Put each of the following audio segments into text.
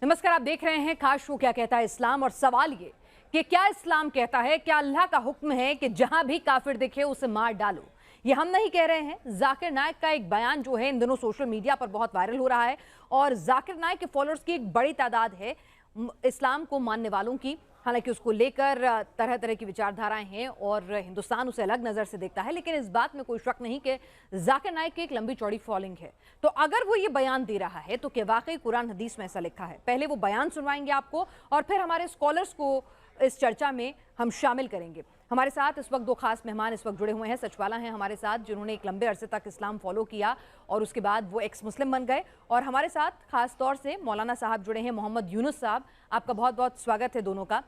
नमस्कार, आप देख रहे हैं खास शो क्या कहता है इस्लाम। और सवाल ये कि क्या इस्लाम कहता है, क्या अल्लाह का हुक्म है कि जहां भी काफिर दिखे उसे मार डालो। ये हम नहीं कह रहे हैं, जाकिर नाइक का एक बयान जो है इन दिनों सोशल मीडिया पर बहुत वायरल हो रहा है। और जाकिर नाइक के फॉलोअर्स की एक बड़ी तादाद है इस्लाम को मानने वालों की। हालांकि उसको लेकर तरह तरह की विचारधाराएं हैं और हिंदुस्तान उसे अलग नज़र से देखता है, लेकिन इस बात में कोई शक नहीं कि जाकिर नाइक की एक लंबी चौड़ी फॉलोइंग है। तो अगर वो ये बयान दे रहा है तो क्या वाकई कुरान हदीस में ऐसा लिखा है? पहले वो बयान सुनवाएंगे आपको और फिर हमारे स्कॉलर्स को इस चर्चा में हम शामिल करेंगे। हमारे साथ इस वक्त दो खास मेहमान इस वक्त जुड़े हुए हैं। सचवाला हैं हमारे साथ, जिन्होंने एक लंबे अरसे तक इस्लाम फॉलो किया और उसके बाद वो एक्स मुस्लिम बन गए। और हमारे साथ खास तौर से मौलाना साहब जुड़े हैं, मोहम्मद यूनुस साहब। आपका बहुत बहुत स्वागत है दोनों का।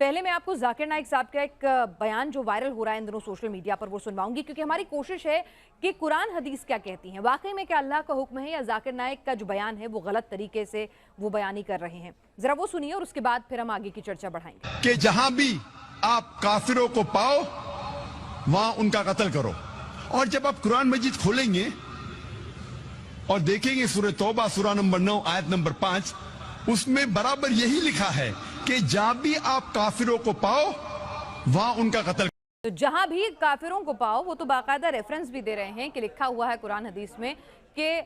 पहले मैं आपको जाकिर नाइक साहब का एक बयान जो वायरल हो रहा है इन दिनों सोशल मीडिया पर वो सुनवाऊंगी, क्योंकि हमारी कोशिश है कि कुरान हदीस क्या कहती हैं, वाकई में क्या अल्लाह का हुक्म है या जाकिर नाइक का जो बयान है वो गलत तरीके से वो बयानी कर रहे हैं। जरा वो सुनिए और उसके बाद फिर हम आगे की चर्चा बढ़ाएंगे। कि जहां भी आप काफिरों को पाओ वहां उनका कत्ल करो। और जब आप कुरान मजीद खोलेंगे और देखेंगे सूरह तौबा सूरा नंबर 9 आयत नंबर 5, उसमें बराबर यही लिखा है कि जहां भी आप काफिरों को पाओ वहां उनका कत्ल। तो जहां भी काफिरों को पाओ, वो तो बाकायदा रेफरेंस भी दे रहे हैं कि लिखा हुआ है कुरान हदीस में कि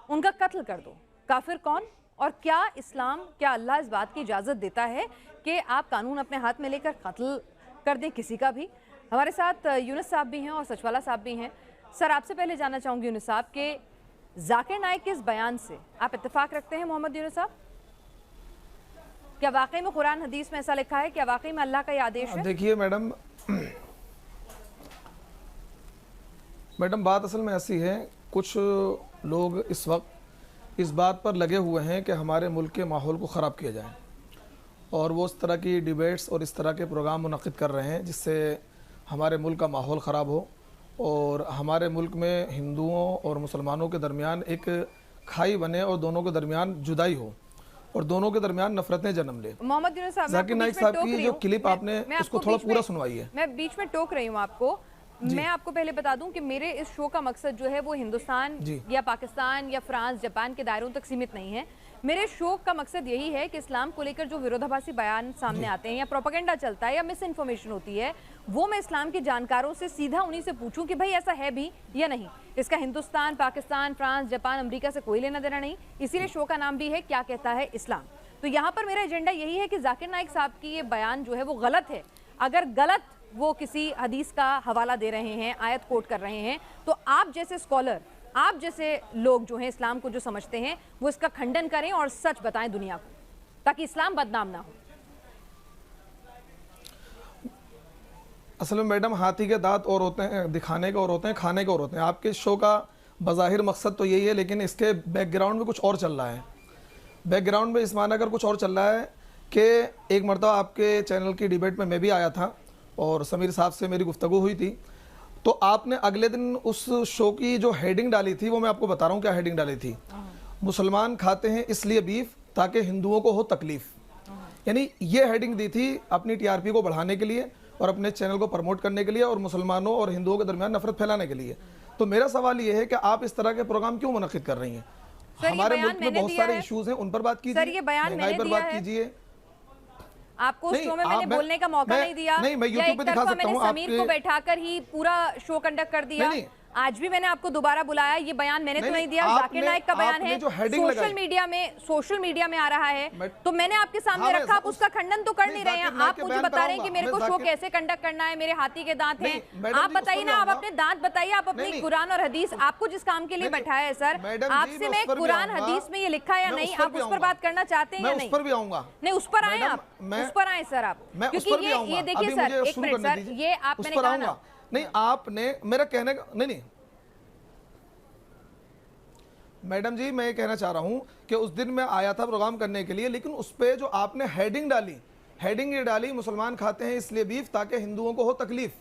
उनका कत्ल कर दो। काफिर कौन और क्या इस्लाम, क्या अल्लाह इस बात की इजाजत देता है कि आप कानून अपने हाथ में लेकर कत्ल कर दें किसी का भी? हमारे साथ यूनुस साहब भी हैं और सचवाला साहब भी हैं। सर, आपसे पहले जानना चाहूंगी यूनुस साहब के जाकिर नाइक के इस बयान से आप इत्तेफाक रखते हैं? मोहम्मद यूनुस साहब, क्या वाकई में कुरान हदीस में ऐसा लिखा है? क्या वाकई में अल्लाह का ये आदेश है? देखिए मैडम बात असल में ऐसी है, कुछ लोग इस वक्त इस बात पर लगे हुए हैं कि हमारे मुल्क के माहौल को ख़राब किया जाए और वो इस तरह की डिबेट्स और इस तरह के प्रोग्राम मुनक़िद कर रहे हैं जिससे हमारे मुल्क का माहौल ख़राब हो और हमारे मुल्क में हिंदुओं और मुसलमानों के दरमियान एक खाई बने और दोनों के दरमियान जुदाई हो और दोनों के दरमियान नफरतें जन्म ले। मोहम्मद यूनुस साहब, जाकिर नाइक साहब की जो क्लिप आपने उसको थोड़ा पूरा सुनवाइए। मैं बीच में टोक रही हूँ आपको। मैं आपको पहले बता दूं कि मेरे इस शो का मकसद जो है वो हिंदुस्तान या पाकिस्तान या फ्रांस जापान के दायरों तक सीमित नहीं है। मेरे शो का मकसद यही है कि इस्लाम को लेकर जो विरोधाभासी बयान सामने आते हैं या प्रोपेगेंडा चलता है या मिस इन्फॉर्मेशन होती है, वो मैं इस्लाम के जानकारों से सीधा उन्हीं से पूछूं कि भाई ऐसा है भी या नहीं। इसका Hindustan, Pakistan, France, Japan, America से कोई लेना देना नहीं। इसीलिए शो का नाम भी है क्या कहता है इस्लाम। तो यहाँ पर मेरा एजेंडा यही है कि जाकिर नाइक साहब की ये बयान जो है वो गलत है। अगर गलत वो किसी हदीस का हवाला दे रहे हैं, आयत कोट कर रहे हैं, तो आप जैसे स्कॉलर, आप जैसे लोग जो हैं इस्लाम को जो समझते हैं, वो इसका खंडन करें और सच बताएं दुनिया को, ताकि इस्लाम बदनाम ना हो। असल में मैडम हाथी के दांत और होते हैं दिखाने के और होते हैं खाने के और होते हैं। आपके शो का बज़ाहिर मकसद तो यही है, लेकिन इसके बैकग्राउंड में कुछ और चल रहा है। बैकग्राउंड में इस माना कर कुछ और चल रहा है कि एक मरतबा आपके चैनल की डिबेट में मैं भी आया था और समीर साहब से मेरी गुफ्तगू हुई थी, तो आपने अगले दिन उस शो की जो हेडिंग डाली थी वो मैं आपको बता रहा हूँ क्या हेडिंग डाली थी। मुसलमान खाते हैं इसलिए बीफ ताकि हिंदुओं को हो तकलीफ, यानी ये हेडिंग दी थी अपनी टीआरपी को बढ़ाने के लिए और अपने चैनल को प्रमोट करने के लिए और मुसलमानों और हिंदुओं के दरमियान नफरत फैलाने के लिए। तो मेरा सवाल ये है कि आप इस तरह के प्रोग्राम क्यों मुनक़िद कर रही हैं? हमारे मुल्क में बहुत सारे इश्यूज हैं, उन पर बात कीजिए, महंगाई पर बात कीजिए। आपको शो में मैंने बोलने का मौका नहीं दिया, नहीं, मैं यूट्यूब पे दिखा सकता हूं। समीर को बैठाकर ही पूरा शो कंडक्ट कर दिया। आज भी मैंने आपको दोबारा बुलाया, ये बयान मैंने तो नहीं दिया, जाकिर नाइक का बयान है, सोशल मीडिया में आ रहा है, तो मैंने आपके सामने रखा। आप उसका खंडन तो कर नहीं रहे हैं। आप मुझे बता रहे हैं कि मेरे को शो कैसे कंडक्ट करना है, मेरे हाथी के दांत हैं। आप बताइए ना, आप अपने दांत बताइए, आप अपनी कुरान और हदीस, आपको जिस काम के लिए बैठाया है सर, आपसे मैं कुरान हदीस में ये लिखा है या नहीं, आप उस पर बात करना चाहते हैं या नहीं? उस पर भी आऊंगा। नहीं, उस पर आए आप, उस पर आए सर आप, क्योंकि ये देखिए सर, एक मिनट सर, ये आप मैंने कहा ना, नहीं आपने मेरा कहने का नहीं मैडम जी, मैं ये कहना चाह रहा हूं कि उस दिन मैं आया था प्रोग्राम करने के लिए, लेकिन उस पे जो आपने हेडिंग डाली, हेडिंग ये डाली मुसलमान खाते हैं इसलिए बीफ ताकि हिंदुओं को हो तकलीफ।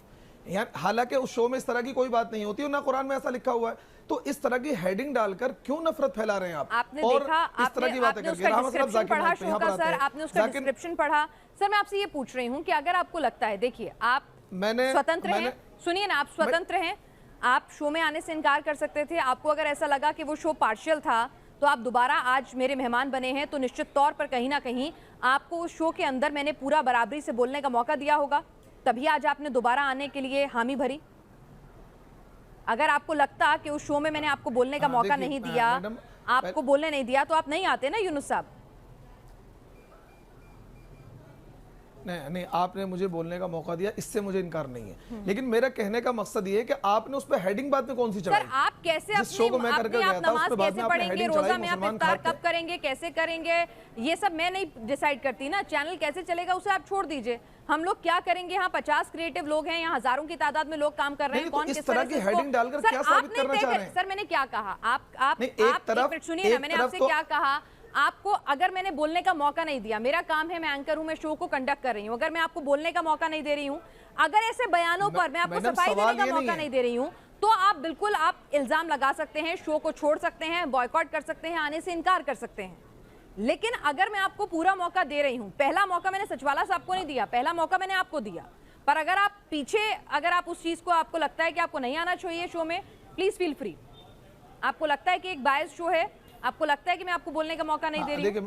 हालांकि उस शो में इस तरह की कोई बात नहीं होती और ना कुरान में ऐसा लिखा हुआ है, तो इस तरह की हेडिंग डालकर क्यों नफरत फैला रहे हैं आप? आपने और देखा, इस तरह की बातें करके आपने उसका डिस्क्रिप्शन पढ़ा। सर, मैं आपसे ये पूछ रही हूँ कि अगर आपको लगता है, देखिए आप स्वतंत्र हैं, सुनिए ना, आप स्वतंत्र हैं, आप शो में आने से इनकार कर सकते थे। आपको अगर ऐसा लगा कि वो शो पार्शियल था تو آپ دوبارہ آج میرے مہمان بنے ہیں تو نشچت طور پر کہیں نہ کہیں آپ کو شو کے اندر میں نے پورا برابری سے بولنے کا موقع دیا ہوگا، تبھی آج آپ نے دوبارہ آنے کے لیے حامی بھری. اگر آپ کو لگتا کہ اس شو میں نے آپ کو بولنے کا موقع نہیں دیا، آپ کو بولنے نہیں دیا، تو آپ نہیں آتے نا یونس صاحب. نہیں، آپ نے مجھے بولنے کا موقع دیا، اس سے مجھے انکار نہیں ہے، لیکن میرا کہنے کا مقصد یہ ہے کہ آپ نے اس پہ ہیڈنگ بعد میں کون سی چڑھائی؟ سر آپ کیسے جس شو کو میں کر کے گیا تھا اس پہ بعد میں آپ نے پڑھیں گے، ہیڈنگ روزہ چڑھائی میں آپ مسلمان افطار کھاتے کب کریں گے، کیسے کریں گے، یہ سب میں نہیں ڈیسائیڈ کرتی نا. چینل کیسے چلے گا اسے آپ چھوڑ دیجئے. ہم لوگ کیا کریں گے؟ یہاں 50 کریٹو لوگ ہیں، یہاں ہزاروں کی تعداد میں لوگ کام کر رہے ہیں. کون کس طرح کی ہیڈنگ ڈال کر کیا ثابت کرنا چاہ رہے ہیں؟ سر میں نے کیا کہا، آپ سنیے نا، میں نے آپ سے کیا کہا. آپ کو اگر میں نے بولنے کا موقع نہیں دیا، میرا کام ہے، میں اینکر ہوں، میں شو کو کنڈکٹ کر رہی ہوں، اگر میں آپ کو بولنے کا موقع نہیں دے رہی ہوں، اگر ایسے بیانوں پر میں آپ کو صفائی دینے کا موقع نہیں دے رہی ہوں، تو آپ بالکل آپ الزام لگا سکتے ہیں، شو کو چھوڑ سکتے ہیں، بائیکاٹ کر سکتے ہیں، آنے سے انکار کر سکتے ہیں. لیکن اگر میں آپ کو پورا موقع دے رہی ہوں، پہلا موقع میں نے سچوالا صاحب کو نہیں دیا، پہلا موقع میں نے آپ کو دیا، پر اگر آپ پیچھے اگر آپ اس چیز کو آپ کو لگتا ہے کہ آپ کو نہیں آنا چاہیے شو میں، پلیز فیل فری. آپ کو لگتا ہے کہ ایک باعث شو ہے، آپ کو لگتا ہے کہ میں آپ کو بولنے کا موقع نہیں دے رہی ہوں.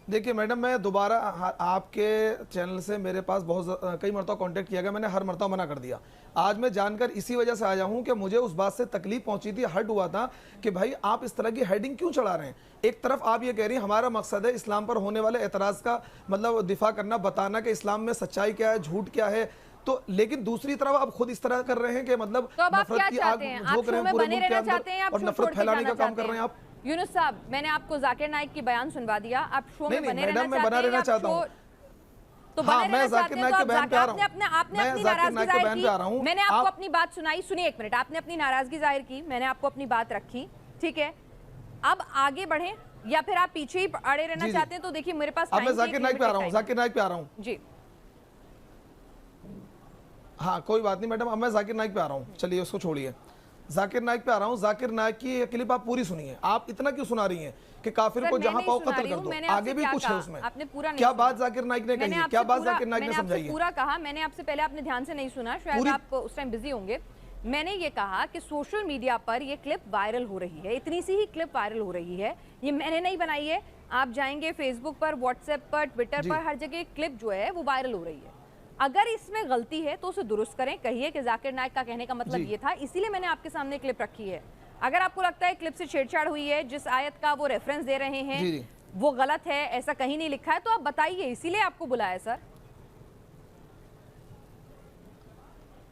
دیکھیے میڈم، میں دوبارہ آپ کے چینل سے میرے پاس بہت کئی مرتبہ کانٹیکٹ کیا گیا، میں نے ہر مرتبہ منع کر دیا. آج میں جان کر اسی وجہ سے آیا ہوں کہ مجھے اس بات سے تکلیف پہنچی تھی، ہرٹ ہوا تھا کہ بھائی آپ اس طرح کی ہیڈنگ کیوں چڑھا رہے ہیں. ایک طرف آپ یہ کہہ رہی ہیں ہمارا مقصد ہے اسلام پر ہونے والے اعتراض کا مطلب دفاع کرنا، بتانا کہ اسلام میں سچائی کیا ہے، جھوٹ کیا ہے، تو لیکن دوسری طرف آپ خود اس طرح کر رہے ہیں کہ مطلب نفرت کی آگ جھونک رہے ہیں پورے ملک کے اندر اور نفرت پھیلانے کا کام کر رہے ہیں آپ. یونس صاحب، میں نے آپ کو ذاکر نائک کی بیان سنوا دیا، آپ شو میں بنے رہنا میں بنا رہنا چاہتا ہوں. تو میں ذاکر نائک کے بیان پہ آ رہا ہوں. آپ نے اپنی ناراضگی ظاہر کی، میں نے آپ کو اپنی بات سنائی. سنیے ایک منٹ، آپ نے اپنی ناراضگی ظاہر کی، میں نے آپ کو اپنی بات رکھی، ٹھیک ہے. اب آگے بڑھیں یا پھر آپ پیچھے ہی اڑے رہنا چاہتے ہیں؟ تو دیکھیے میرے پاس اب میں ذاکر نائک پہ آ رہا ہوں، ذاکر نائک پہ آ رہا ہوں. جی ہاں کوئی بات نہیں میڈم، اب میں ذاکر نائک پہ آ رہا ہوں، چلیے اس کو چھوڑیے. ذاکر نائک پہ آ رہا ہوں. ذاکر نائک کی کلپ آپ پوری سنیے. آپ اتنا کیوں سنا رہی ہیں کہ کافر کو جہاں پاؤ قتل کر دو؟ آگے بھی کچھ ہے اس میں. کیا بات ذاکر نائک نے کہی ہے؟ کیا بات ذاکر نائک نے سمجھائی ہے؟ پورا کہا میں نے آپ سے، پہلے آپ نے دھیان سے نہیں سنا، شاید آپ اس ٹائم بزی ہوں گے. میں نے یہ کہا کہ سوشل میڈیا پر یہ کلپ وائرل ہو رہی ہے، اتنی سی ہی کلپ وائرل ہو رہی ہے، یہ میں نے نہیں بنائی ہے. آپ جائیں گے فیس بک پر، واٹس ایپ پر، ٹویٹر پر، ہر جگہ کلپ جو ہے وہ وائرل ہو رہی ہے. اگر اس میں غلطی ہے تو اسے درست کریں، کہیے کہ ذاکر نائک کا کہنے کا مطلب یہ تھا، اسی لیے میں نے آپ کے سامنے کلپ رکھی ہے. اگر آپ کو لگتا ہے کلپ سے چھیڑ چھاڑ ہوئی ہے، جس آیت کا وہ ریفرنس دے رہے ہیں وہ غلط ہے، ایسا کہیں نہیں لکھا ہے، تو آپ بتائیے، اسی لیے آپ کو بلایا سر.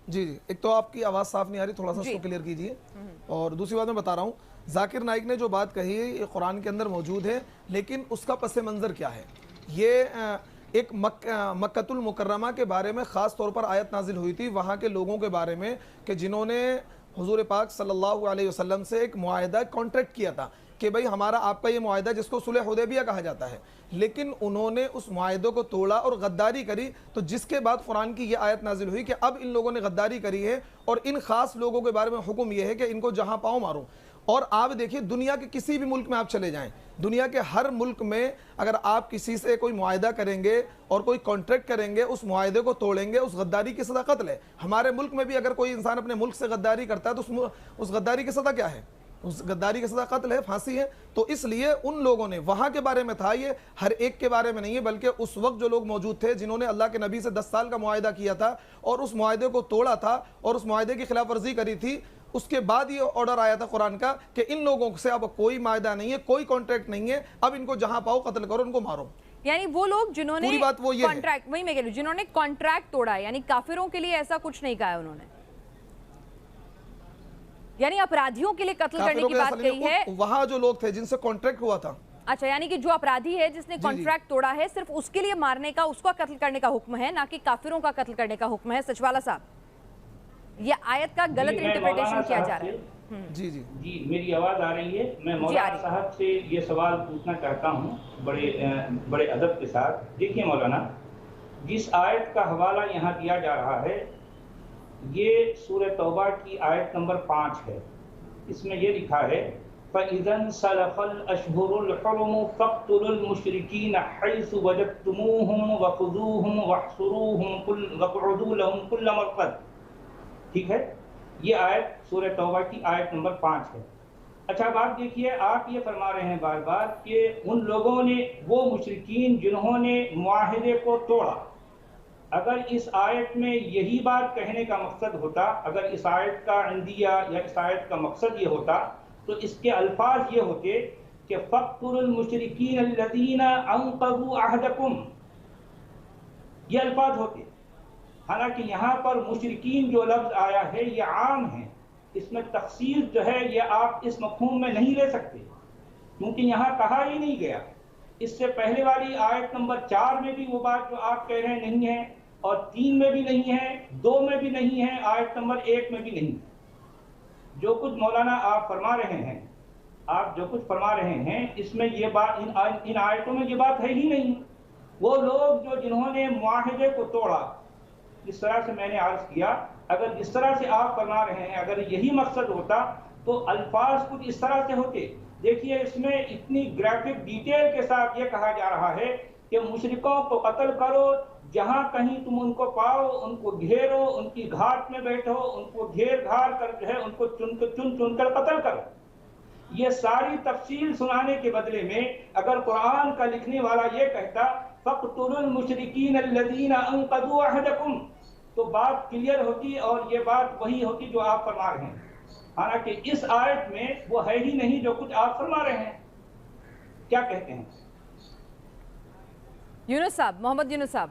جی ایک تو آپ کی آواز صاف نہیں آ رہی، تھوڑا سا اس کو کلیئر کیجئے. اور دوسری بات میں بتا رہا ہوں، ذاکر نائک نے جو بات کہی ہے یہ قرآن کے اندر موجود ہے، لیکن اس کا پس منظر کیا ہے؟ یہ ایک مکۃ المکرمہ کے بارے میں خاص طور پر آیت نازل ہوئی تھی، وہاں کے لوگوں کے بارے میں کہ جنہوں نے حضور پاک صلی اللہ علیہ وسلم سے ایک معاہدہ کانٹریکٹ کیا تھا کہ بھئی ہمارا آپ کا یہ معاہدہ جس کو صلح حدیبیہ کہا جاتا ہے، لیکن انہوں نے اس معاہدے کو توڑا اور غداری کری. تو جس کے بعد قرآن کی یہ آیت نازل ہوئی کہ اب ان لوگوں نے غداری کری ہے اور ان خاص لوگوں کے بارے میں حکم یہ ہے کہ ان کو جہاں پاؤں مارو. اور آپ دیکھیے دنیا کے کسی بھی ملک میں آپ چلے جائیں، دنیا کے ہر ملک میں اگر آپ کسی سے کوئی معاہدہ کریں گے اور کوئی کانٹریکٹ کریں گے، اس معاہدے کو توڑیں گے، اس غداری کی سزا قتل ہے. ہمارے ملک میں بھی اگر کوئی انسان اپنے ملک سے غداری کرتا ہے تو اس غداری کی سزا کیا ہے؟ اس غداری کی سزا قتل ہے، پھانسی ہے. تو اس لیے ان لوگوں نے وہاں کے بارے میں تھا، یہ ہر ایک کے بارے میں نہیں ہے، بلکہ اس وقت جو لوگ موجود تھے جنہوں نے اللہ کے نبی سے 10 سال کا معاہدہ کیا تھا اور اس معاہدے کو توڑا تھا اور اس معاہدے کی خلاف ورزی کری تھی، اس کے بعد یہ آرڈر آیا تھا قرآن کا کہ ان لوگوں سے اب کوئی معاہدہ نہیں ہے، کوئی کانٹریکٹ نہیں ہے، اب ان کو جہاں پاؤ قتل کرو، ان کو مارو. یعنی وہ لوگ جنہوں نے کانٹریکٹ، وہی میں کہہ رہی ہوں، جنہوں نے کانٹریکٹ توڑا ہے، یعنی کافروں کے لیے ایسا کچھ نہیں کہا ہے انہوں نے، یعنی اپرادھیوں کے لیے قتل کرنے کی بات کہی ہے. وہاں جو لوگ تھے جن سے کانٹریکٹ ہوا تھا. اچھا، یعنی کہ جو اپرادھی ہے جس نے کانٹریکٹ توڑا ہے، صرف اس کے لیے مارنے کا، اس کو قتل کرنے کا حکم ہے، نہ کہ کافروں کا قتل کرنے کا حکم ہے. سچوالا صاحب، یہ آیت کا غلط انٹرپریٹیشن کیا جا رہا ہے. جی میری آواز آ رہی ہے؟ میں مولانا صاحب سے یہ سوال پوچھنا چاہتا ہوں بڑے ادب کے ساتھ. دیکھیے مولانا، جس آیت کا حوالہ یہاں دیا جا رہا ہے یہ سورہ توبہ کی آیت نمبر 5 ہے. اس میں یہ لکھا ہے فَإِذَا انْسَلَخَ الْأَشْهُرُ الْحُرُمُ فَاقْتُلُوا الْمُشْرِكِينَ حَيْثُ وَجَدتُّمُوهُمْ وَخُذُوهُمْ وَاحْصُرُوهُمْ وَاقْعُدُوا لَهُمْ كُلَّ مَرْصَدٍ. ٹھیک ہے، یہ آیت سورہ توبہ کی آیت نمبر 5 ہے۔ اچھا اب آپ دیکھیے، آپ یہ فرما رہے ہیں بار بار کہ ان لوگوں نے، وہ مشرکین جنہوں نے معاہدے کو توڑا، اگر اس آیت میں یہی بات کہنے کا مقصد ہوتا، اگر اس آیت کا عندیہ یا اس آیت کا مقصد یہ ہوتا تو اس کے الفاظ یہ ہوتے کہ فَاقْتُلُوا الْمُشْرِكِينَ الَّذِينَ أَنقَضُوا عَهْدَكُمْ، یہ الفاظ ہوتے۔ حالانکہ یہاں پر مشرکین جو لفظ آیا ہے یہ عام ہے، اس میں تخصیص جو ہے یہ آپ اس مفہوم میں نہیں لے سکتے، کیونکہ یہاں کہا ہی نہیں گیا۔ اس سے پہلے والی آیت نمبر 4 میں بھی وہ بات جو آپ کہہ رہے ہیں نہیں ہے، اور 3 میں بھی نہیں ہے، 2 میں بھی نہیں ہے، آیت نمبر 1 میں بھی نہیں۔ جو کچھ مولانا آپ فرما رہے ہیں، آپ جو کچھ فرما رہے ہیں اس میں یہ بات، ان آیتوں میں یہ بات ہے ہی نہیں۔ وہ لوگ جو جنہوں نے معاہدے کو توڑا، جس طرح سے میں نے عرض کیا، اگر جس طرح سے آپ فرما رہے ہیں اگر یہی مقصد ہوتا تو الفاظ کچھ اس طرح سے ہوتے۔ دیکھیے اس میں اتنی گرافک ڈیٹیل کے ساتھ یہ کہا جا رہا ہے کہ مشرکوں کو قتل کرو، جہاں کہیں تم ان کو پاؤ ان کو گھیرو، ان کی گھاٹ میں بیٹھو، ان کو گھیر گھار کر جو ہے ان کو چن کر قتل کرو۔ یہ ساری تفصیل سنانے کے بدلے میں اگر قرآن کا لکھنے والا یہ کہتا فَاقْتُلُوا الْمُشْرِكِينَ الَّذِينَ أَنقَضُوا عَهْدَكُمْ، تو بات کلیئر ہوتی اور یہ بات وہی ہوتی جو آپ فرما رہے ہیں۔ حالانکہ اس آیت میں وہ ہے ہی نہیں جو کچھ آپ فرما رہے ہیں۔ کیا کہتے ہیں یونس صاحب، محمد یونس صاحب،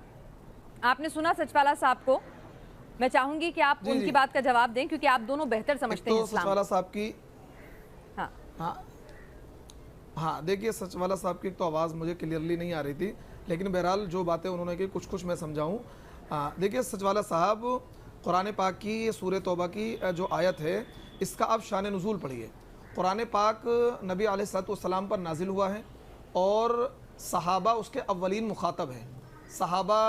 آپ نے سنا سچوالا صاحب کو؟ میں چاہوں گی کہ آپ ان کی بات کا جواب دیں کیونکہ آپ دونوں بہتر سمجھتے ہیں اسلام۔ سچوالا صاحب کی ہاں دیکھیے سچوالا صاحب کی تو آواز مجھے کلیئرلی نہیں آ رہی تھی، لیکن بہرحال جو باتیں انہوں نے کی کچھ میں سمجھاؤں۔ دیکھیے سچوالا صاحب، قرآن پاک کی سورہ توبہ کی جو آیت ہے اس کا آپ شان نزول پڑھیے۔ قرآن پاک نبی علیہ الصلوۃ والسلام پر نازل ہوا ہے اور صحابہ اس کے اولین مخاطب ہیں۔ صحابہ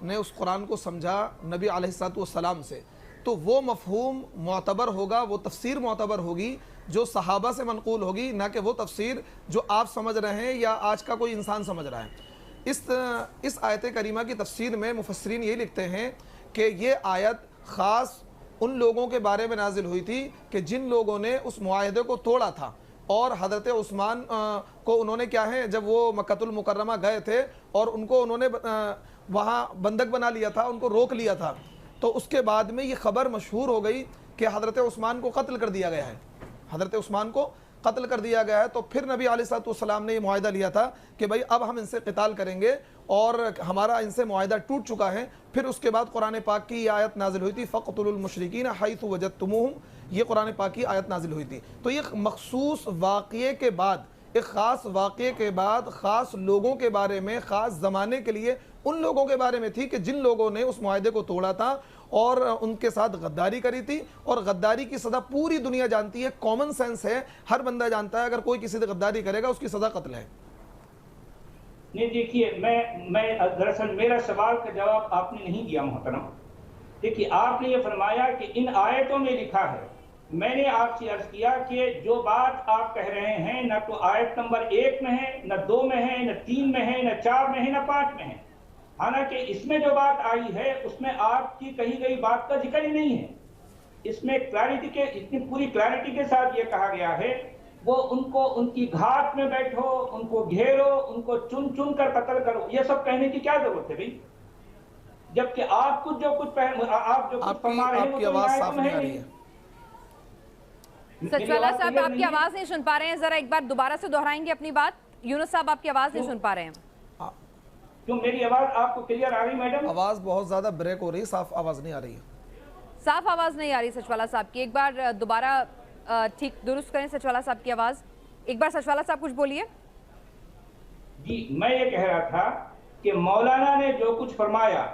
نے اس قرآن کو سمجھا نبی علیہ الصلوۃ والسلام سے، تو وہ مفہوم معتبر ہوگا، وہ تفسیر معتبر ہوگی جو صحابہ سے منقول ہوگی، نہ کہ وہ تفسیر جو آپ سمجھ رہے ہیں یا آج کا کوئی انسان سمجھ رہا ہے۔ اس آیت کریمہ کی تفسیر میں مفسرین یہ لکھتے ہیں کہ یہ آیت خاص ان لوگوں کے بارے میں نازل ہوئی تھی کہ جن لوگوں نے اس معاہدے کو توڑا تھا، اور حضرت عثمان کو انہوں نے کیا ہے، جب وہ مکۃ المکرمہ گئے تھے اور ان کو انہوں نے وہاں بندک بنا لیا تھا، ان کو روک لیا تھا، تو اس کے بعد میں یہ خبر مشہور ہو گئی کہ حضرت عثمان کو قتل کر دیا گیا ہے، حضرت عثمان کو قتل کر دیا گیا ہے۔ تو پھر نبی علیہ الصلوۃ والسلام نے یہ معاہدہ لیا تھا کہ بھائی اب ہم ان سے قتال کریں گے، اور ہمارا ان سے معاہدہ ٹوٹ چکا ہے۔ پھر اس کے بعد قرآن پاک کی یہ آیت نازل ہوئی تھی فَاقْتُلُوا الْمُشْرِكِينَ حَيْثُ وَجَدتُّمُوهُمْ، یہ قرآن پاک کی آیت نازل ہوئی تھی۔ تو یہ مخصوص واقعے کے بعد، ایک خاص واقعے کے بعد، خاص لوگوں کے بارے میں، خاص زمانے کے لیے ان لوگوں کے بارے میں تھی کہ جن لوگوں نے اس معاہدے کو توڑا تھا اور ان کے ساتھ غداری کری تھی، اور غداری کی سزا پوری دنیا جانتی ہے، کامن سینس ہے، ہر بندہ جانتا ہے اگر کوئی کسی سے غداری کرے گا اس کی سزا قتل ہے۔ نہیں دیکھیے، میں دراصل میرا سوال کا جواب آپ نے نہیں دیا محترم۔ دیکھیے آپ نے یہ فرمایا کہ ان آیتوں میں لکھا ہے، میں نے آپ سے عرض کیا کہ جو بات آپ کہہ رہے ہیں نہ تو آیت نمبر 1 میں ہے، نہ 2 میں ہے، نہ 3 میں ہے، نہ 4 میں ہے، نہ 5 میں ہے۔ حالانکہ اس میں جو بات آئی ہے اس میں آپ کی کہی گئی بات کا ذکر ہی نہیں ہے۔ اس میں اتنی پوری کلیئرٹی کے ساتھ یہ کہا گیا ہے وہ ان کی گھاٹ میں بیٹھو، ان کو گھیرو، ان کو چن کر قتل کرو۔ یہ سب کہنے کی کیا ضرورت ہے بھائی؟ جبکہ آپ جو کچھ فرما رہے ہیں آپ کی آواز صاف نہیں آ رہی ہے۔ سچوالا صاحب آپ کی آواز نہیں سن پا رہے ہیں، ذرا ایک بار دوبارہ سے دہرائیں گے اپنی بات؟ یونس صاحب آپ کی آواز نہیں سن پا رہے ہیں۔ کیوں میری آواز آپ کو کلیئر آ رہی میڈم؟ آواز بہت زیادہ بریک ہو رہی ہے، صاف آواز نہیں آ رہی ہے۔ صاف آواز نہیں آ رہی سچوالا صاحب کی، ایک بار دوبارہ ٹھیک درست کریں سچوالا صاحب کی آواز۔ ایک بار سچوالا صاحب کچھ بولیے۔ جی میں یہ کہہ رہا تھا کہ مولانا نے جو کچھ فرمایا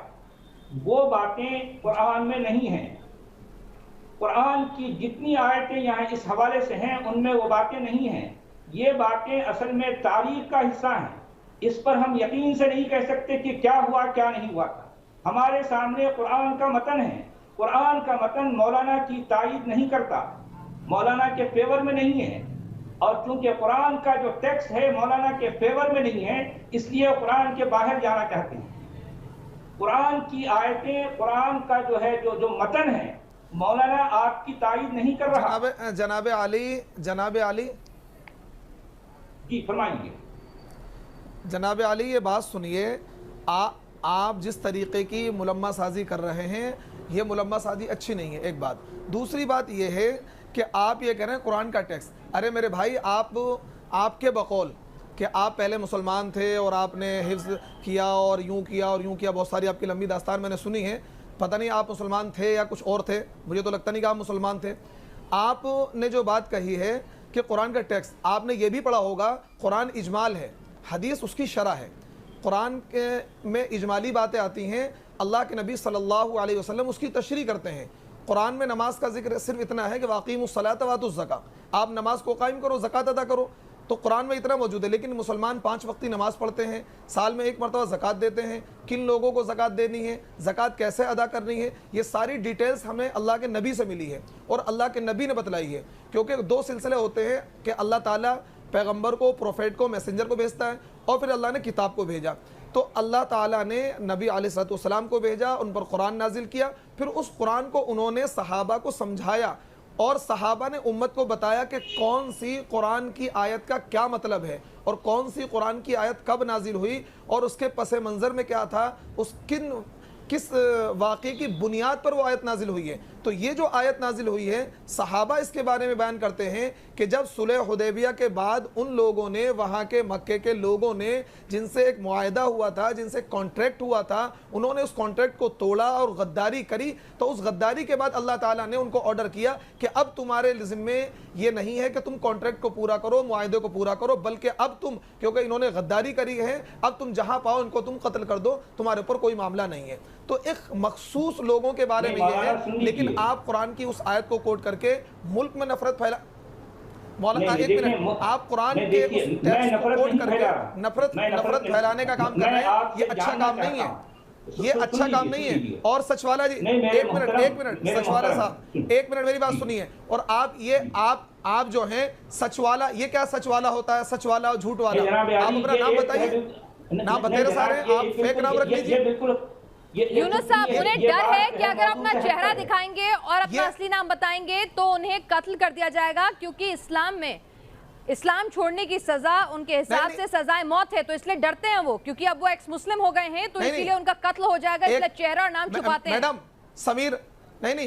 وہ باتیں قرآن میں نہیں ہیں۔ قرآن کی جتنی آیتیں یہاں اس حوالے سے ہیں ان میں وہ باتیں نہیں ہیں۔ یہ باتیں اصل میں تاریخ کا حصہ ہیں، اس پر ہم یقین سے نہیں کہہ سکتے کہ کیا ہوا کیا نہیں ہوا۔ ہمارے سامنے قرآن کا متن ہے، قرآن کا متن مولانا کی تائید نہیں کرتا، مولانا کے فیور میں نہیں ہے، اور چونکہ قرآن کا جو ٹیکسٹ ہے مولانا کے فیور میں نہیں ہے اس لیے قرآن کے باہر جانا چاہتے ہیں۔ قرآن کی آیتیں، قرآن کا جو ہے جو متن ہے مولانا آپ کی تائید نہیں کر رہا. جناب علی جی فرمائیے. جناب علی یہ بات سنیے، آپ جس طریقے کی ملمہ سازی کر رہے ہیں یہ ملمہ سازی اچھی نہیں ہے، ایک بات. دوسری بات یہ ہے کہ آپ یہ کہہ رہے ہیں قرآن کا ٹیکسٹ. ارے میرے بھائی، آپ کے بقول کہ آپ پہلے مسلمان تھے اور آپ نے حفظ کیا اور یوں کیا، بہت ساری آپ کی لمبی داستان میں نے سنی ہے. پتہ نہیں آپ مسلمان تھے یا کچھ اور تھے، مجھے تو لگتا نہیں کہ آپ مسلمان تھے. آپ نے جو بات کہی ہے کہ قرآن کا ٹیکسٹ، آپ نے یہ بھی پڑھا ہوگا قرآن اجمال ہے، حدیث اس کی شرح ہے. قرآن میں اجمالی باتیں آتی ہیں، اللہ کے نبی صلی اللہ علیہ وسلم اس کی تشریح کرتے ہیں. قرآن میں نماز کا ذکر صرف اتنا ہے کہ واقیموا الصلاۃ وآتوا الزکاۃ، آپ نماز کو قائم کرو، زکوٰۃ ادا کرو. تو قرآن میں اتنا موجود ہے. لیکن مسلمان 5 وقتی نماز پڑھتے ہیں، سال میں 1 مرتبہ زکوٰۃ دیتے ہیں. کن لوگوں کو زکوٰۃ دینی ہے، زکوٰۃ کیسے ادا کرنی ہے، یہ ساری ڈیٹیلز ہمیں اللہ کے نبی سے ملی ہے اور اللہ کے نبی نے بتلائی ہے. کیونکہ 2 سلسلے ہوتے ہیں کہ اللہ تعالیٰ پیغمبر کو، پروفیٹ کو، میسنجر کو بھیجتا ہے، اور پھر اللہ نے کتاب کو بھیجا. تو اللہ تعالیٰ نے نبی علیہ السلام کو بھیجا، ان پر قرآن نازل کیا، پھر اس قرآن کو انہوں نے صحابہ کو سمجھایا، اور صحابہ نے امت کو بتایا کہ کون سی قرآن کی آیت کا کیا مطلب ہے اور کون سی قرآن کی آیت کب نازل ہوئی اور اس کے پس منظر میں کیا تھا، کس واقعے کی بنیاد پر وہ آیت نازل ہوئی ہے. تو یہ جو آیت نازل ہوئی ہے، صحابہ اس کے بارے میں بیان کرتے ہیں کہ جب صلح حدیبیہ کے بعد ان لوگوں نے، وہاں کے مکے کے لوگوں نے، جن سے ایک معاہدہ ہوا تھا، جن سے کانٹریکٹ ہوا تھا، انہوں نے اس کانٹریکٹ کو توڑا اور غداری کری. تو اس غداری کے بعد اللہ تعالیٰ نے ان کو آرڈر کیا کہ اب تمہارے ذمے یہ نہیں ہے کہ تم کانٹریکٹ کو پورا کرو، معاہدے کو پورا کرو، بلکہ اب تم، کیونکہ انہوں نے غداری کری ہے، اب تم جہاں پاؤ ان کو تم قتل کر دو، تمہارے اوپر کوئی معاملہ نہیں ہے. تو ایک مخصوص لوگوں کے بارے میں یہ ہے. لیکن آپ قرآن کی اس آیت کو کوٹ کر کے ملک میں نفرت پھیلا. مولانا ایک منٹ، آپ قرآن کے اس ٹیکسٹ کو کوٹ کر کے نفرت پھیلانے کا کام کر رہے ہیں. یہ اچھا کام نہیں ہے، یہ اچھا کام نہیں ہے. اور سچوالا جی، ایک منٹ سچوالا صاحب، ایک منٹ میری بات سنیے. اور آپ جو ہیں سچوالا، یہ کیا سچوالا ہوتا ہے؟ سچوالا اور جھوٹ والا. آپ اپنا نام بتائیے، نام بتائیے سارے، آپ فیک نام رکھ لیجیے. یونس صاحب، انہیں ڈر ہے کہ اگر اپنا چہرہ دکھائیں گے اور اپنا اصلی نام بتائیں گے تو انہیں قتل کر دیا جائے گا، کیونکہ اسلام میں اسلام چھوڑنے کی سزا ان کے حساب سے سزائے موت ہے. تو اس لیے ڈرتے ہیں وہ، کیونکہ اب وہ ایکس مسلم ہو گئے ہیں، تو اسی لیے ان کا قتل ہو جائے گا، اس لیے چہرہ اور نام چھپاتے ہیں. میڈم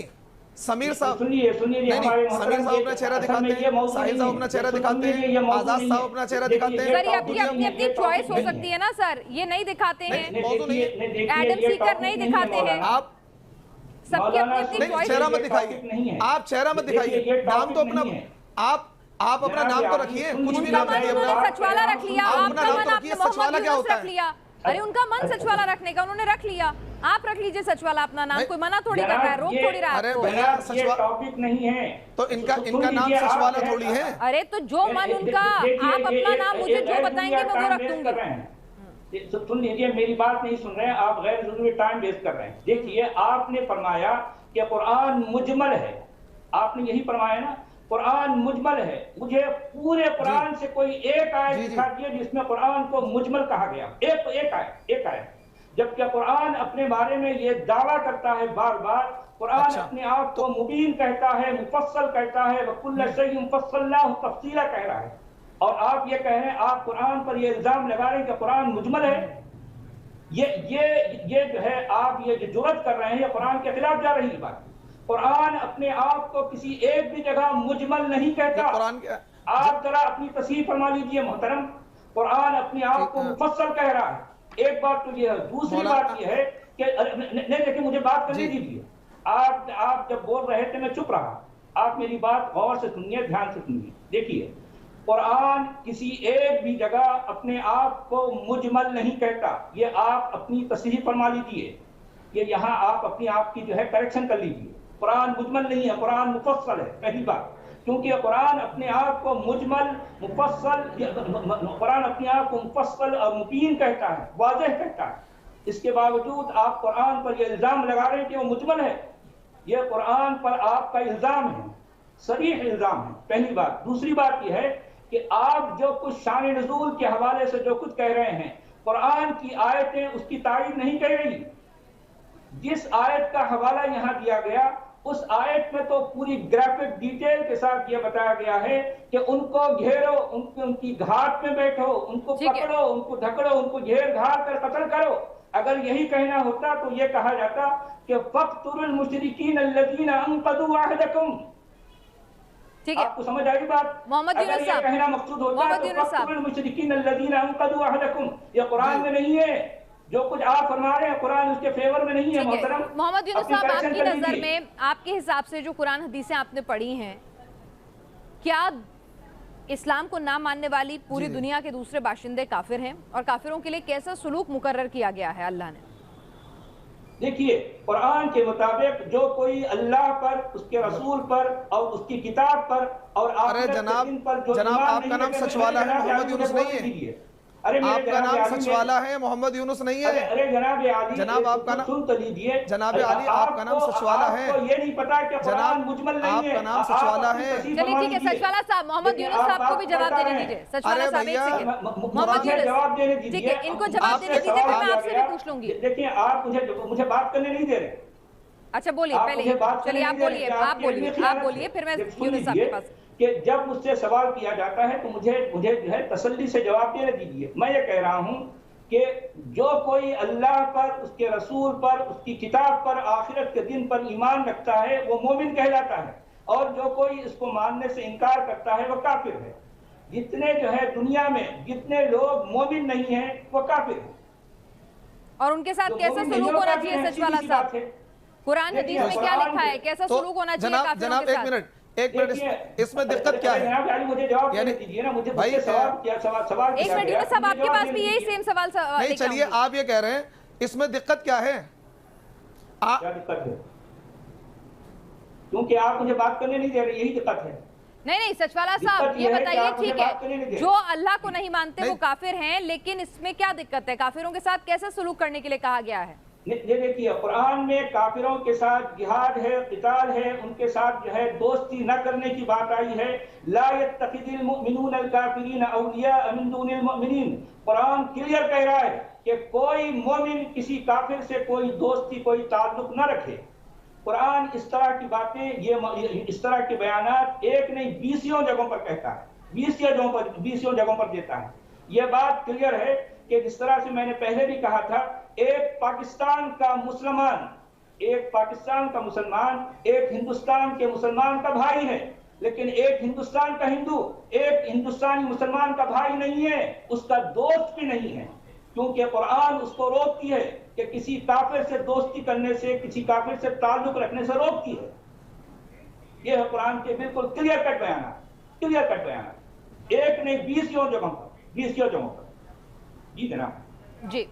سمیر صاحب اپنا چہرہ دکھاتے ہیں، ساحل صاحب اپنا چہرہ دکھاتے ہیں، آزاد صاحب اپنا چہرہ دکھاتے ہیں. سر یہ اپنی چوائس ہو سکتی ہے نا سر، یہ نہیں دکھاتے ہیں، ایڈم سیکر نہیں دکھاتے ہیں. آپ سب کی اپنی چوائس. چہرہ مت دکھائیے، آپ چہرہ مت دکھائیے، نام تو اپنا، آپ اپنا نام تو رکھیے، کچھ بھی نام رکھیے. سچوالا رکھ لیا، آپ کا من آپ نے محمد یونس رکھ لیا. ارے ان کا من سچوالا رکھنے کا، انہوں نے رکھ لیا. آپ رکھ لیجئے سچوالا اپنا نام، کوئی منع تھوڑی کر رہا ہے، روک تھوڑی رہا ہے. یہ ٹاپک نہیں ہے تو ان کا نام سچوالا تھوڑی ہے. ارے تو جو من ان کا، آپ اپنا نام مجھے جو بتائیں گے میں وہ رکھ دوں گی. سن لیجیے، میری بات نہیں سن رہے ہیں آپ، غیر ضروری ٹائم ویسٹ کر رہے ہیں. دیکھیے، آپ نے فرمایا کہ قرآن مجمل ہے، آپ نے یہی فرمایا نا، قرآن مجمل ہے. مجھے پورے قرآن سے کوئی ایک آیت دکھا دیے جس میں قرآن کو مجمل کہا گیا. ایک آیت. جبکہ قرآن اپنے بارے میں یہ دعویٰ کرتا ہے بار بار. قرآن اپنے آپ کو مبین کہتا ہے، مفصل کہتا ہے، وَكُلَّ شَيْءٍ فَصَّلْنَاهُ تَفْصِيلًا کہہ رہا ہے. اور آپ یہ کہہ رہے ہیں، آپ قرآن پر یہ الزام لگا رہے ہیں کہ قرآن مجمل ہے. یہ جو ہے، آپ یہ جو جرأت کر رہے ہیں، یہ قرآن کے خلاف جا رہی بات. قرآن اپنے آپ کو کسی ایک بھی جگہ مجمل نہیں کہتا. آپ ذرا اپنی تصحیح فرما لیجئے محترم. قرآن اپنے آپ کو مفصل کہہ رہا ہے. ایک بات تو یہ ہے. دوسری بات یہ ہے کہ نہیں، لیکن مجھے بات کرنے دیجیے. آپ جب بول رہے تھے میں چپ رہا. آپ میری بات غور سے سنیے، دھیان سے سنیے. دیکھیے، قرآن کسی ایک بھی جگہ اپنے آپ کو مجمل نہیں کہتا. یہ آپ اپنی تصحیح فرما لیجیے، کہ یہاں آپ اپنی آپ کی جو ہے کریکشن کر لیجیے. قرآن مجمل نہیں ہے، قرآن مفصل ہے. پہلی بات، کیونکہ قرآن اپنے آپ کو مجمل، مفصل، قرآن اپنے آپ کو مفصل اور مبین کہتا ہے، واضح کہتا ہے. اس کے باوجود آپ قرآن پر یہ الزام لگا رہے ہیں کہ وہ مجمل ہے. یہ قرآن پر آپ کا الزام ہے، صریح الزام ہے. پہلی بات. دوسری بات یہ ہے کہ آپ جو کچھ شان نزول کے حوالے سے جو کچھ کہہ رہے ہیں، قرآن کی آیتیں اس کی تائید نہیں کر رہی. جس آیت کا حوالہ یہاں دیا گیا उस आयत में तो पूरी ग्राफिक डिटेल के साथ ये बताया गया है कि उनको घेरो, उनकी घाट में बैठो, उनको पकड़ो, उनको ढकड़ो, उनको घेर घाट कर कत्ल करो। अगर यही कहना होता तो ये कहा जाता कि फक्तुरुल मुशरिकीन अल्लज़ीना अनक़दू अहदकुम। ठीक है, आपको समझ आई बात? मोहम्मद यूनुस साहब, कहना मकसूद होता है तो फक्तुरुल मुशरिकीन अल्लज़ीना अनक़दू अहदकुम, ये कुरान में नहीं है। जो कुछ आप फरमा रहे हैं कुरान उसके फेवर में नहीं है मोहतरम। मोहम्मद यूनुस साहब, आपकी नजर में, आपके हिसाब से जो कुरान हदीसें आपने पढ़ी हैं, क्या इस्लाम को ना मानने वाली पूरी दुनिया के दूसरे बाशिंदे काफिर हैं, और काफिरों के लिए कैसा सलूक मुकर्रर किया गया है अल्लाह ने? देखिए, कुरान के मुताबिक जो कोई अल्लाह पर, उसके रसूल पर और उसकी किताब पर और आखिरत के दिन पर जो जनाब आपका नाम सचवाला है, मोहम्मद यूनुस नहीं है। अरे आपका नाम सचवाला है, मोहम्मद यूनुस नहीं है। अरे जनाब आली, जनाब आपका नाम सुन तो लीजिए। जनाब आली, आपका नाम सचवाला है। आपको ये नहीं पता कि कुरान मुजमल नहीं है। आपका नाम सचवाला है। चलिए ठीक है सचवाला साहब, मोहम्मद यूनुस साहब को भी जवाब देने दीजिए। सचवाला साहब एक सेकंड, मोहम्मद यूनुस जवाब देने दीजिए। ठीक है, इनको जवाब देने दीजिए, फिर मैं आपसे भी पूछ लूंगी। देखिए, आप मुझे बात करने नहीं दे रहे। अच्छा बोलिए पहले, चलिए आप बोलिए, फिर मैं यूनुस साहब के पास। कि जब मुझसे सवाल किया जाता है तो मुझे जो है तसल्ली से जवाब देने दीजिए। मैं ये कह रहा हूं कि जो कोई अल्लाह पर, उसके रसूल पर, उसकी किताब पर, आखिरत के दिन पर ईमान रखता है वो मोमिन कहलाता है, और जो कोई इसको मानने से इनकार करता है वो काफिर है। जितने जो है दुनिया में जितने लोग मोमिन नहीं हैं वो काफिर है। और उनके साथ कैसा सलूक होना चाहिए सचवाला साहब? कुरान हदीस में क्या लिखा है, कैसा सलूक होना चाहिए काफिरों के साथ? एक मिनट, इसमें दिक्कत क्या है? मुझे जवाब दीजिए ना, मुझे भाई सवाल एक मिनट यूनुस साहब, आपके पास भी यही सेम सवाल नहीं, चलिए आप ये कह रहे हैं, इसमें दिक्कत क्या है? क्या दिक्कत है? क्योंकि आप मुझे बात करने नहीं दे रहे, यही दिक्कत है। नहीं सचवाला साहब ये बताइए, ठीक है, जो अल्लाह को नहीं मानते वो काफिर हैं, लेकिन इसमें क्या दिक्कत है? काफिरों के साथ कैसे सलूक करने के लिए कहा गया है? ये देखिए, कुरान में काफिरों के साथ जिहाद है, क़िताल है, उनके साथ जो है दोस्ती न करने की बात आई है। ला यत्तखिज़िल मुमिनून अल काफिरीन औलिया मिन दुनिल मुमिनीन। कुरान क्लियर कह रहा है कि कोई मोमिन किसी काफिर से कोई दोस्ती, कोई ताल्लुक न रखे। कुरान इस तरह की बातें, ये इस तरह के बयानात एक नहीं 20 जगहों पर कहता है, 20 जगहों पर देता है। यह बात क्लियर है कि जिस तरह से मैंने पहले भी कहा था, एक पाकिस्तान का मुसलमान एक हिंदुस्तान के मुसलमान का भाई है, लेकिन एक हिंदुस्तान का हिंदू एक हिंदुस्तानी मुसलमान का भाई नहीं है, उसका दोस्त भी नहीं है, क्योंकि कुरान उसको रोकती है कि किसी काफिर से दोस्ती करने से, किसी काफिर से ताल्लुक रखने से रोकती है। यह है कुरान के बिल्कुल क्लियर कट बयान, एक नहीं 20 जगहों पर। जी जनाब। जी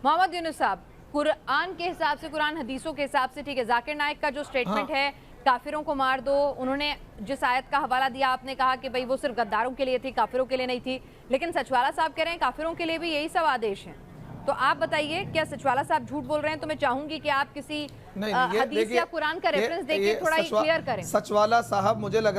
मोहम्मद यूनुस साहब, कुरान के हिसाब से, कुरान हदीसों के हिसाब से, ठीक है, जाकिर नाइक का जो स्टेटमेंट है काफिरों को मार दो, उन्होंने जिस आयत का हवाला दिया, आपने कहा कि भाई वो सिर्फ गद्दारों के लिए थी, काफिरों के लिए नहीं थी, लेकिन सचवाला साहब कह रहे हैं काफिरों के लिए भी यही सब आदेश हैं। तो आप बताइए, क्या सचवाला साहब झूठ बोल रहे हैं? तो मैं चाहूंगी कि आप किसी हदीस या कुरान का रेफरेंस देके थोड़ा क्लियर करें। सचवाला साहब मुझे लग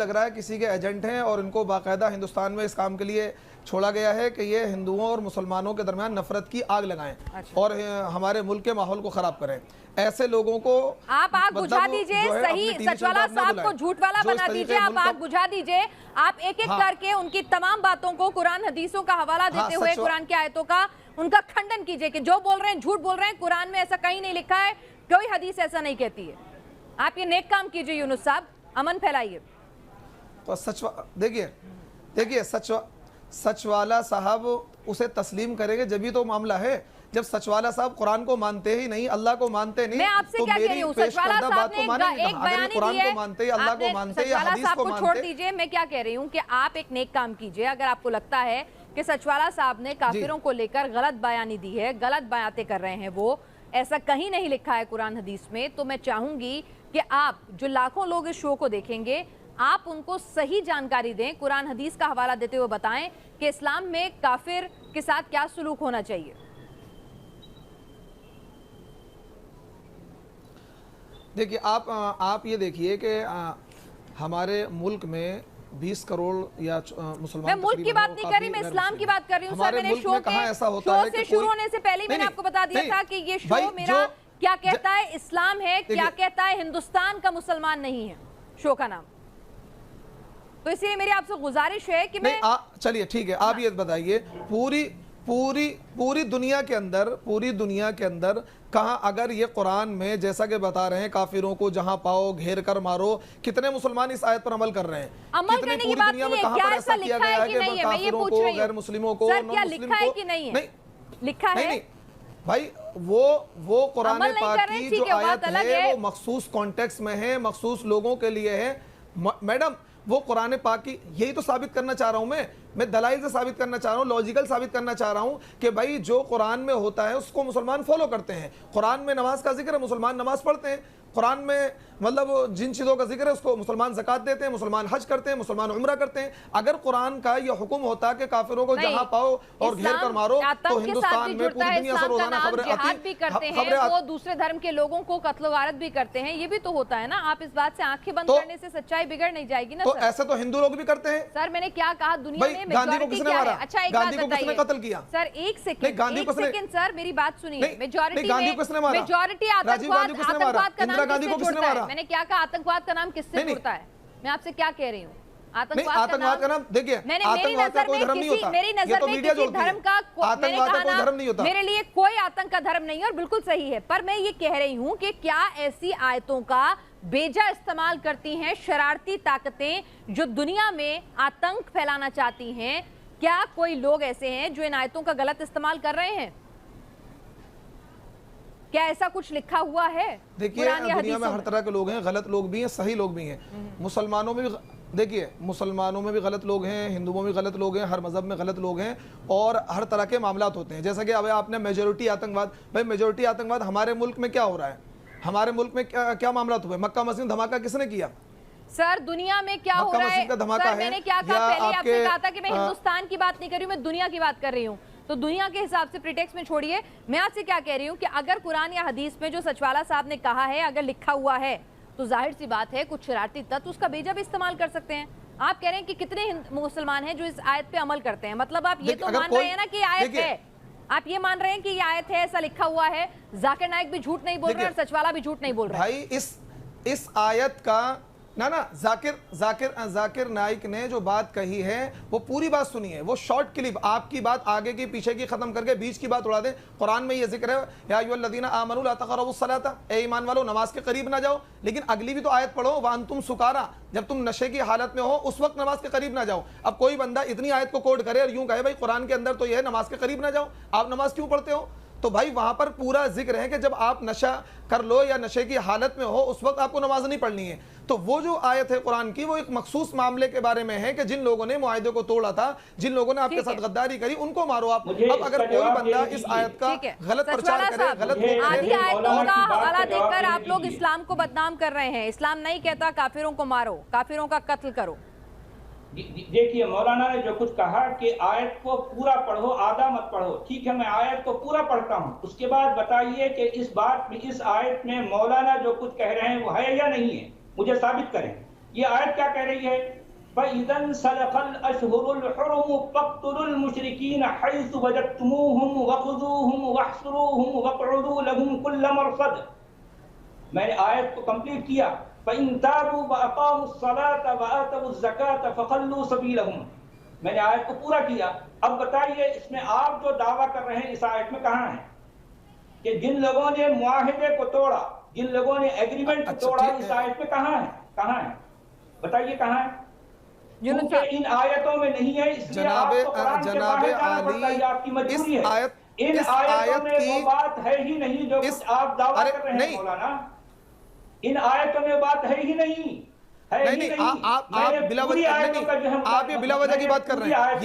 रहा है किसी के एजेंट हैं, और इनको बाकायदा हिंदुस्तान में इस काम के लिए छोड़ा गया है कि ये हिंदुओं और मुसलमानों के दरमियान नफरत की आग लगाएं। अच्छा। और हमारे मुल्क के माहौल को खराब करें। ऐसे लोगों को आप आग बुझा दीजिए, सही सचवाला साहब को झूठ वाला बना दीजिए, आप आग बुझा दीजिए, आप एक एक करके उनकी तमाम बातों को कुरान हदीसों का हवाला देते हुए कुरान की आयतों का उनका खंडन कीजिए कि जो बोल रहे हैं झूठ बोल रहे हैं, कुरान में ऐसा कहीं नहीं लिखा है, कोई हदीस ऐसा नहीं कहती है। आप ये नेक काम कीजिए यूनुस साहब, अमन फैलाइए। तो देखिए सचवाला साहब उसे तस्लीम करेंगे जब ही तो मामला है। जब सचवाला साहब कुरान को मानते ही नहीं, अल्लाह को मानते नहीं, मैं आपसे तो क्या कह रही हूं, सचवाला साहब ने एक बयान दिया है, को मानते, अल्लाह को मानते, सचवाला साहब को छोड़ दीजिए। मैं क्या कह रही हूं कि आप एक नेक काम कीजिए, अगर आपको लगता है कि सचवाला साहब ने काफिरों को लेकर गलत बयानी दी है, गलत बयातें कर रहे हैं, वो ऐसा कहीं नहीं लिखा है कुरान हदीस में, तो मैं चाहूंगी कि आप जो लाखों लोग इस शो को देखेंगे, आप उनको सही जानकारी दें, कुरान हदीस का हवाला देते हुए बताएं कि इस्लाम में काफिर के साथ क्या सलूक होना चाहिए। देखिए आप ये देखिए कि हमारे मुल्क में 20 करोड़ या मुसलमान, मैं मुल्क की बात नहीं कर रही, मैं इस्लाम की बात कर रही हूँ सर। मैंने शो से शुरू होने से पहले मैंने आपको बता दिया था कि ये शो मेरा क्या कहता है इस्लाम है, क्या कहता है हिंदुस्तान का मुसलमान नहीं है, शो का नाम। तो इसलिए मेरी आपसे गुजारिश है कि मैं चलिए ठीक है, आप ये बताइए पूरी दुनिया के अंदर कहाँ, अगर ये कुरान में जैसा कि बता रहे हैं काफिरों को जहां पाओ घेर कर मारो, कितने मुसलमान इस आयत पर अमल कर रहे हैं? अमल करने की बात नहीं है, क्या ऐसा लिखा है कि नहीं है, मैं ये पूछ रही हूं। गैर मुस्लिमों को, सर क्या लिखा है कि नहीं है? लिखा है नहीं भाई, वो कुरान पाक की जो आयत है वो मखसूस कॉन्टेक्स्ट में है, मखसूस लोगों के लिए है मैडम। वो कुरान पाक की, यही तो साबित करना चाह रहा हूं मैं दलाइल से साबित करना चाह रहा हूं, लॉजिकल साबित करना चाह रहा हूं कि भाई जो कुरान में होता है उसको मुसलमान फॉलो करते हैं। कुरान में नमाज का जिक्र है, मुसलमान नमाज पढ़ते हैं। कुरान में मतलब जिन चीज़ों का जिक्र है उसको मुसलमान ज़कात देते हैं, मुसलमान हज करते हैं, मुसलमान उम्रा करते हैं। अगर कुरान का ये हुक्म होता कि काफिरों को जहां पाओ और घेर कर मारो, तो हिंदुस्तान में पूरी दुनिया से रोजाना खबरें भी करते हैं, वो दूसरे धर्म के लोगों को कत्ल वारत भी करते हैं, ये भी तो होता है ना। आप इस बात से आंखें बंद करने से सच्चाई बिगड़ नहीं जाएगी ना। तो ऐसे तो हिंदू लोग भी करते हैं सर। मैंने क्या कहा, दुनिया में मेजॉरिटी क्या है? अच्छा एक बात बताइए कत्ल किया सर, एक सेकंड सर, मेरी बात सुनिए। मेजॉरिटी आतंकवाद का नाम किससे जुड़ता है? मैंने क्या कहा, आतंकवाद का नाम किससे जुड़ता है? मैं आपसे क्या कह रही हूँ, आतंकवाद का नाम देखिए, मेरी नजर में किसी धर्म का धर्म नहीं होता। मेरे लिए कोई आतंक का धर्म नहीं है, और बिल्कुल सही है। पर मैं ये कह रही हूँ कि क्या ऐसी आयतों का बेजा इस्तेमाल करती हैं शरारती ताकतें जो दुनिया में आतंक फैलाना चाहती हैं? क्या कोई लोग ऐसे हैं जो इन आयतों का गलत इस्तेमाल कर रहे हैं? क्या ऐसा कुछ लिखा हुआ है? देखिए दुनिया में हर तरह के लोग हैं, गलत लोग भी हैं, सही लोग भी हैं। मुसलमानों में भी देखिए, मुसलमानों में भी गलत लोग हैं, हिंदुओं में भी गलत लोग हैं, हर मजहब में गलत लोग हैं, और हर तरह के मामलात होते हैं। जैसा कि अब आपने मेजॉरिटी आतंकवाद, भाई मेजॉरिटी आतंकवाद हमारे मुल्क में क्या हो रहा है? हमारे मुल्क में क्या मामलात हुए? मक्का मस्जिद धमाका किसने किया? सर दुनिया में क्या हो रहा है? सर मैंने क्या कहा, पहले आपसे कहा था कि मैं हिंदुस्तान की बात नहीं कर रही हूँ, मैं दुनिया की बात कर रही हूँ। तो दुनिया के हिसाब से प्रीटेक्स्ट में छोड़िए। मैं आपसे क्या कह रही हूँ कि अगर कुरान या हदीस में जो सचवाला साहब ने कहा है अगर लिखा हुआ है, तो जाहिर सी बात है कुछ शरारती तत्व उसका बेजा भी इस्तेमाल कर सकते हैं। आप कह रहे हैं कि कितने मुसलमान हैं जो इस आयत पे अमल करते हैं, मतलब आप ये तो मान रहे हैं ना कि आयत है, आप ये मान रहे हैं कि ये आयत है, ऐसा लिखा हुआ है। जाकिर नाइक भी झूठ नहीं बोल रहे और सचवाला भी झूठ नहीं बोल रहे। भाई इस आयत का ना जाकिर नाइक ने जो बात कही है वो पूरी बात सुनिए, वो शॉर्ट क्लिप, आपकी बात आगे की पीछे की खत्म करके बीच की बात उड़ा दें। कुरान में ये जिक्र है, या अय्युहल्लज़ीना आमनू ला तक़रबुस सलाता, ए ईमान वालों नमाज के करीब ना जाओ। लेकिन अगली भी तो आयत पढ़ो, व अंतुम सुकारा, जब तुम नशे की हालत में हो उस वक्त नमाज के करीब ना जाओ। अब कोई बंदा इतनी आयत को कोट करे और यूं कहे भाई कुरान के अंदर तो ये है नमाज के करीब ना जाओ, आप नमाज क्यों पढ़ते हो? तो भाई वहां पर पूरा जिक्र है कि जब आप नशा कर लो या नशे की हालत में हो उस वक्त आपको नमाज नहीं पढ़नी है। तो वो जो आयत है कुरान की, वो एक मखसूस मामले के बारे में है कि जिन लोगों ने मुआहिदे को तोड़ा था, जिन लोगों ने आपके साथ गद्दारी करी, उनको मारो आप। अब अगर कोई बंदा इस आयत का गलत प्रचार करे, गलत आधी आयतों का हवाला देकर आप लोग इस्लाम को बदनाम कर रहे हैं। इस्लाम नहीं कहता काफिरों को मारो, काफिरों का कत्ल करो। देखिए मौलाना ने जो कुछ कहा कि आयत को पूरा पढ़ो, आधा मत पढ़ो। ठीक है, मैं आयत को पूरा पढ़ता हूँ, उसके बाद बताइए कि इस बात में, इस आयत में मौलाना जो कुछ कह रहे हैं वो है या नहीं है, मुझे साबित करें। ये आयत क्या कह रही है? फ़इज़न सलक़ल अशहुरुल हुरुम फ़क़्तुलुल मुशरिकीन हैसु वजदतुमूहुम वख़ुज़ूहुम वहसुरूहुम वक़उदू लहुम कुल्ल मरसद। मैंने आयत को कंप्लीट किया। फ़इन ताबू व अक़ामुस सलात व आतवुज़ ज़कात फ़ख़ल्लू सबीलहुम। मैंने आयत को पूरा किया। अब बताइए इसमें आप जो दावा कर रहे हैं इस आयत में कहाँ है कि जिन लोगों ने मुआहिदे को तोड़ा, जिन लोगों ने एग्रीमेंट को तोड़ा, इस आयत में कहाँ है? कहाँ है? बताइए कहाँ है? क्योंकि इन आयतों में नहीं है, इसलिए आपको कुरान के बाहर जाना पड़ता है, आपकी मजबूरी है। इन आयतों में वो बात है ही नहीं जो कुछ आप दावा कर रहे हैं मौलाना। इन आयतों में बात है ही नहीं, नहीं, आप बिला वजह की बात कर रहे हैं।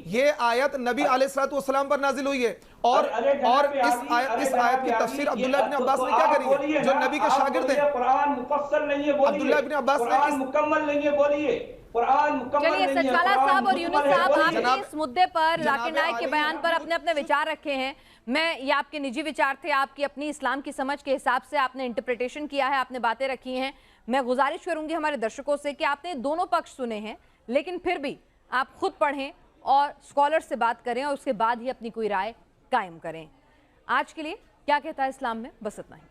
ये आयत नबी अलैहिस्सलाम पर नाजिल हुई है, और इस आयत की तफसीर अब्दुल्लाह इब्न अब्बास ने क्या करी है, जो नबी के शागिर्द हैं। कुरान मुफस्सल नहीं है, बोलिए। अब्दुल्लाह इब्न अब्बास ने मुकम्मल नहीं है, बोलिए। कुरान मुकम्मल नहीं है। चलिए सचवाला साहब और यूनुस साहब, आपने इस मुद्दे पर जाकिर नाइक के बयान पर अपने अपने विचार रखे हैं। मैं, ये आपके निजी विचार थे, आपकी अपनी इस्लाम की समझ के हिसाब से आपने इंटरप्रिटेशन किया है, आपने बातें रखी हैं। मैं गुजारिश करूंगी हमारे दर्शकों से कि आपने दोनों पक्ष सुने हैं, लेकिन फिर भी आप खुद पढ़ें और स्कॉलर से बात करें और उसके बाद ही अपनी कोई राय कायम करें। आज के लिए क्या कहता है इस्लाम में बस इतना ही।